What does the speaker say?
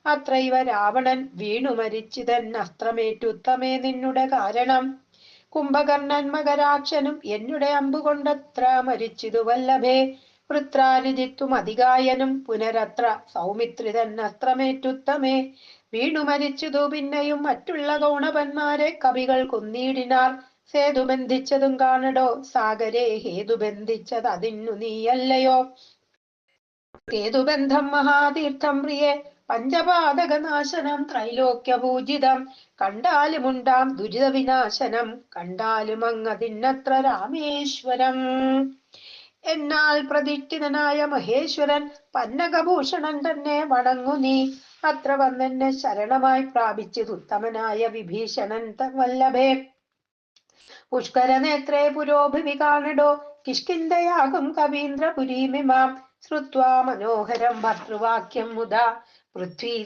അത്രൈവ രാവണൻ വീണു മരിച്ചിതൻ അസ്ത്രമേറ്റുത്തമേ നിന്നുടെ കാരണം. കുംഭകർണൻ മകരാക്ഷനും എന്നുടെ അമ്പുകൊണ്ടത്ര മരിച്ചിതു വല്ലഭേ. വൃത്രാരിജിത്തും അതികായനും പുനരത്ര സൗമിത്രിതൻ അസ്ത്രമേറ്റുത്തമേ വീണു മരിച്ചതു. പിന്നെയും മറ്റുള്ള ഗൗണപന്മാരെ കവികൾ കൊന്നിടിനാർ. സേതു ബന്ധിച്ചതും കാണടോ സാഗരേ, ഹേതു ബന്ധിച്ചത് അതിന്നു നീയല്ലയോ. സേതുബന്ധം മഹാതീർത്ഥം പ്രിയേ, പഞ്ചപാതകനാശനം ത്രൈലോക്യപൂജിതം. കണ്ടാലുമുണ്ടാം ദുരിത വിനാശനം, കണ്ടാലും അങ്ങതിന്നത്ര രാമേശ്വരം. എന്നാൽ പ്രതിഷ്ഠിതനായ മഹേശ്വരൻ പന്നകഭൂഷണൻ തന്നെ വണങ്ങു നീ. അത്ര വന്നെന്നെ ശരണമായി പ്രാപിച്ചത് ഉത്തമനായ വിഭീഷണൻ വല്ലഭേ. പുഷ്കരനേത്രേ പുരോഭുവി കാണടോ, കിഷ്കിന്ധയാകും കവീന്ദ്രപുരീമിമാം. ശ്രുത്വാ മനോഹരം ഭർതൃവാക്യം മുദാ പൃഥ്വീ